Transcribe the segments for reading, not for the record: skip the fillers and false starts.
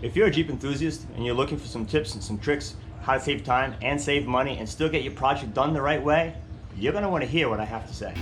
If you're a Jeep enthusiast and you're looking for some tips and some tricks how to save time and save money and still get your project done the right way, you're going to want to hear what I have to say.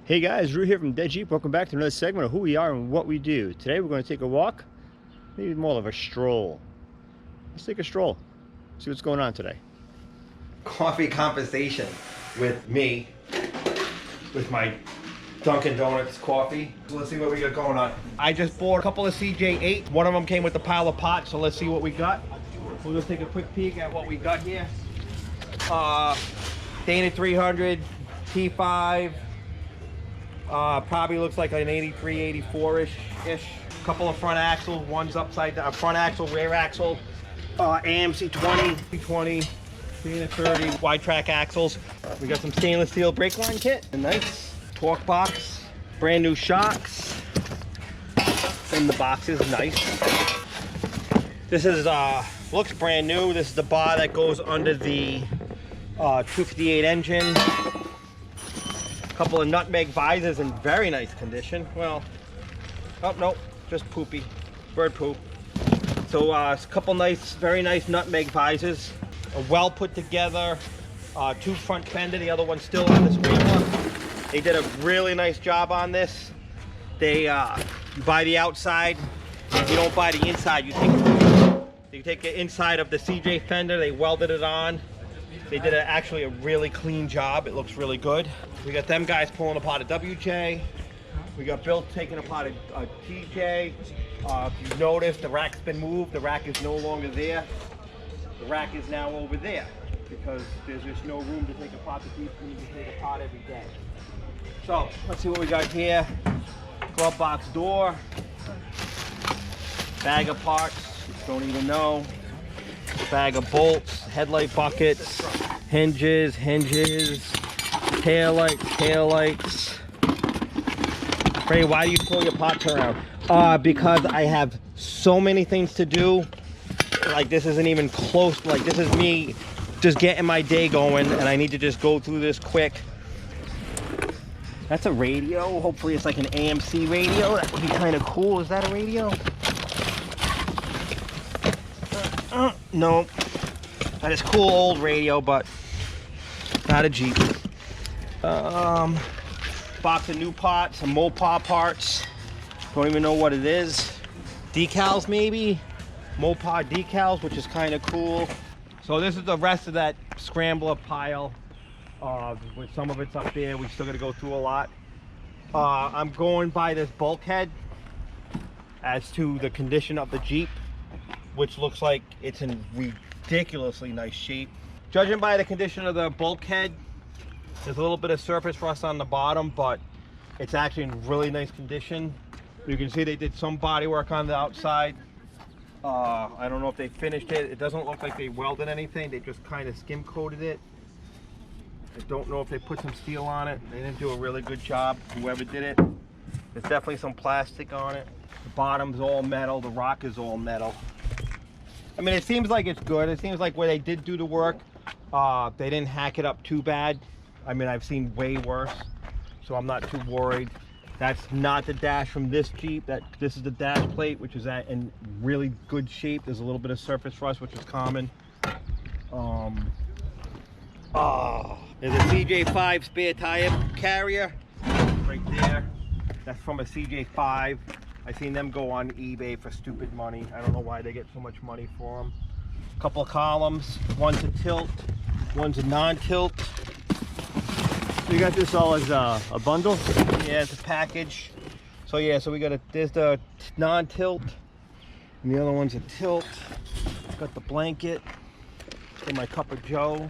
Hey guys, Rue here from Deadjeep. Welcome back to another segment of who we are and what we do. Today we're going to take a walk, maybe more of a stroll. Let's take a stroll, see what's going on today. Coffee conversation with me, with my Dunkin' Donuts coffee. So let's see what we got going on. I just bought a couple of CJ8. One of them came with a pile of pots, so let's see what we got. We'll just take a quick peek at what we got here. Dana 300, T5. Probably looks like an 83, 84-ish. Couple of front axles, one's upside down. Front axle, rear axle. AMC 20, 20, Dana 30, wide track axles. We got some stainless steel brake line kit. A nice torque box. Brand new shocks. And the box is nice. This is looks brand new. This is the bar that goes under the 258 engine. Couple of nutmeg visors in very nice condition. Well, oh no, just poopy, bird poop. So a couple nice, very nice nutmeg visors. A well put together, two front fender, the other one's still on the Scrambler. They did a really nice job on this. They you buy the outside, you don't buy the inside. You take the inside of the CJ fender, they welded it on. They did actually a really clean job. It looks really good. We got them guys pulling apart a WJ. We got Bill taking apart a TJ. If you notice, the rack's been moved. The rack is no longer there. The rack is now over there because there's just no room to take apart the Jeep when you can take apart every day. So let's see what we got here. Glove box door. Bag of parts. Don't even know. Bag of bolts, headlight buckets, hinges, taillights. Ray, why do you pull your pots around? Because I have so many things to do. Like this isn't even close. Like this is me just getting my day going, and I need to just go through this quick. That's a radio. Hopefully it's like an AMC radio. That would be kind of cool. Is that a radio? No, that is cool old radio, but not a Jeep. Box of new parts, some Mopar parts. Don't even know what it is. Decals maybe? Mopar decals, which is kind of cool. So this is the rest of that Scrambler pile. With some of it's up there, we still got to go through a lot. I'm going by this bulkhead as to the condition of the Jeep, which looks like it's in ridiculously nice shape. Judging by the condition of the bulkhead, there's a little bit of surface rust on the bottom, but it's actually in really nice condition. You can see they did some body work on the outside. I don't know if they finished it. It doesn't look like they welded anything. They just kind of skim coated it. I don't know if they put some steel on it. They didn't do a really good job, whoever did it. There's definitely some plastic on it. The bottom's all metal, the rock is all metal. I mean, it seems like it's good. It seems like where they did do the work, they didn't hack it up too bad. I mean, I've seen way worse, so I'm not too worried. That's not the dash from this Jeep. This is the dash plate, which is in really good shape. There's a little bit of surface rust, which is common. There's a CJ5 spare tire carrier right there. That's from a CJ5. I seen them go on eBay for stupid money. I don't know why they get so much money for them. A couple of columns. One's a tilt, one's a non-tilt. You got this all as a bundle? Yeah, it's a package. So yeah, so we got there's the non-tilt, and the other one's a tilt. Got the blanket for my cup of joe.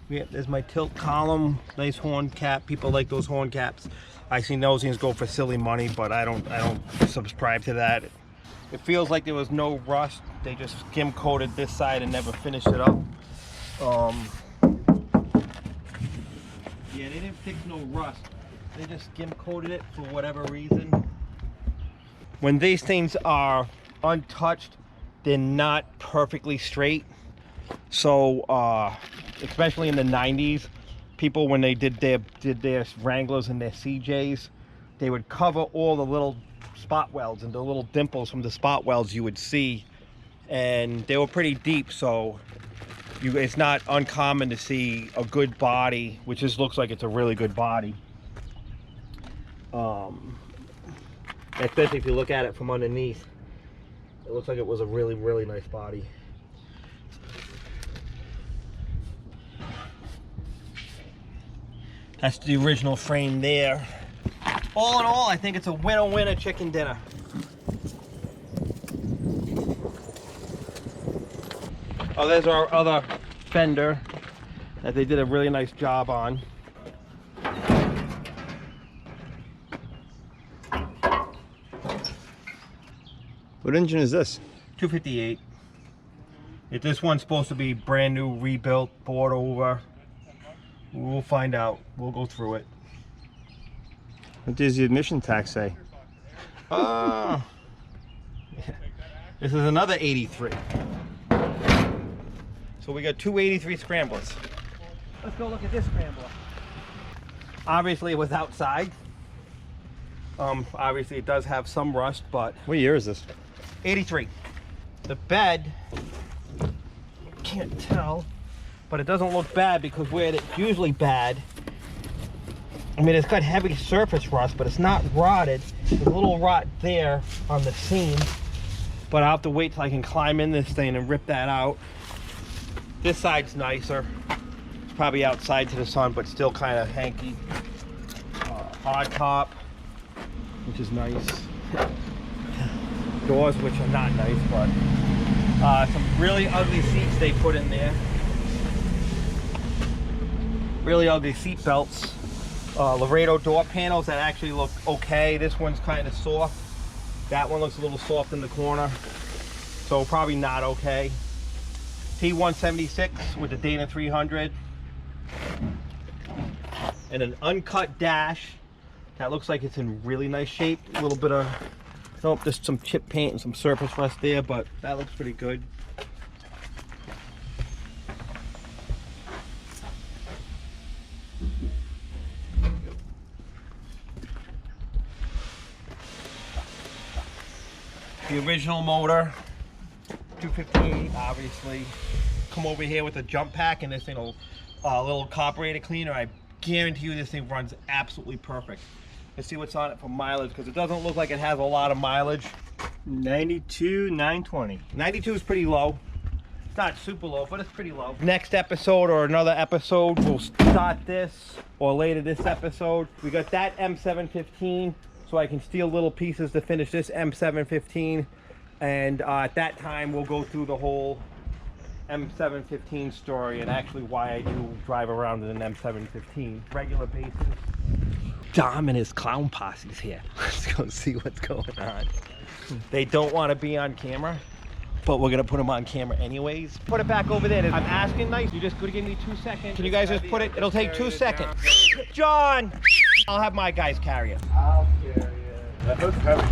Yeah, there's my tilt column, nice horn cap. People like those horn caps. I seen those things go for silly money, but I don't subscribe to that. It feels like there was no rust. They just skim coated this side and never finished it up. Yeah, they didn't fix no rust. They just skim coated it for whatever reason. When these things are untouched, they're not perfectly straight. So especially in the 90s, people, when they did their Wranglers and their CJs, they would cover all the little spot welds and the little dimples from the spot welds you would see, and they were pretty deep. So it's not uncommon to see a good body, which just looks like it's a really good body, especially if you look at it from underneath. It looks like it was a really nice body. That's the original frame there. All in all, I think it's a winner chicken dinner. Oh, there's our other fender that they did a really nice job on. What engine is this? 258. This one's supposed to be brand new, rebuilt, bought over. We'll find out. We'll go through it. What does the admission tax say? Yeah. This is another 83. So we got two 83 Scramblers. Let's go look at this Scrambler. Obviously it was outside. Obviously it does have some rust, but... What year is this? 83. The bed, can't tell, but it doesn't look bad, because where it's usually bad, I mean, it's got heavy surface rust, but it's not rotted. There's a little rot there on the seam, but I'll have to wait till I can climb in this thing and rip that out. This side's nicer. It's probably outside to the sun, but still kind of hanky. Hard top, which is nice. Doors, which are not nice, but some really ugly seats they put in there. Really ugly seat belts. Laredo door panels that actually look okay. This one's kind of soft. That one looks a little soft in the corner, so probably not okay. T176 with the Dana 300 and an uncut dash that looks like it's in really nice shape. A little bit of, nope, just some chip paint and some surface rust there, but that looks pretty good. The original motor, 258, obviously. Come over here with a jump pack and this thing will, a little carburetor cleaner. I guarantee you this thing runs absolutely perfect. Let's see what's on it for mileage, because it doesn't look like it has a lot of mileage. 92,920. 92 is pretty low. It's not super low, but it's pretty low. Next episode or another episode, we'll start this, or later this episode. We got that M715. So I can steal little pieces to finish this M715, and at that time we'll go through the whole M715 story and actually why I do drive around in an M715 regular basis. Dom and his clown posse's here. Let's go see what's going on. They don't want to be on camera, but we're gonna put them on camera anyways. Put it back over there. I'm asking nice. You just could give me 2 seconds. Can you guys just put it? It'll take 2 seconds. John, I'll have my guys carry it. I'll carry it.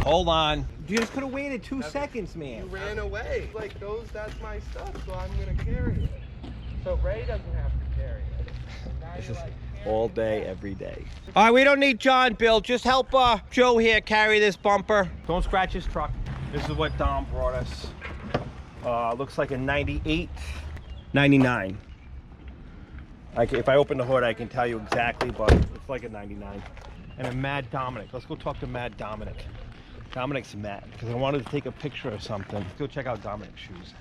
Hold on. You just could have waited 2 seconds, man. You ran away. Like, that's my stuff, so I'm gonna carry it. So Ray doesn't have to carry it. Now This you're is like, all day, every day. All right, we don't need John, Bill. Just help Joe here carry this bumper. Don't scratch his truck. This is what Dom brought us. Looks like a 98, 99. If I open the hood, I can tell you exactly, but it's like a 99. And a Mad Dominic. Let's go talk to Mad Dominic. Dominic's mad because I wanted to take a picture or something. Let's go check out Dominic's shoes.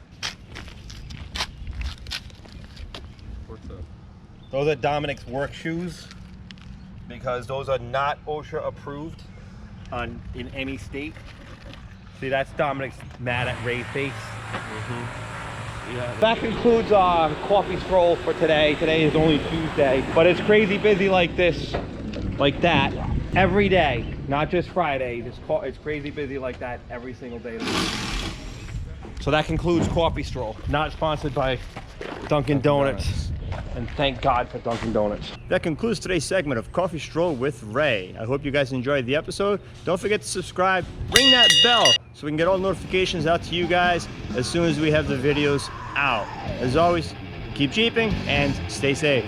what's up? Those are Dominic's work shoes, because those are not OSHA approved in any state. See, that's Dominic's mad at Ray face. That concludes our coffee stroll for today. Today is only Tuesday, but it's crazy busy like this, like that, every day. Not just Friday. It's crazy busy like that every single day of the week. So that concludes Coffee Stroll. Not sponsored by Dunkin' Donuts. And thank God for Dunkin' Donuts. That concludes today's segment of Coffee Stroll with Ray. I hope you guys enjoyed the episode. Don't forget to subscribe, ring that bell so we can get all notifications out to you guys as soon as we have the videos out. As always, keep Jeeping and stay safe.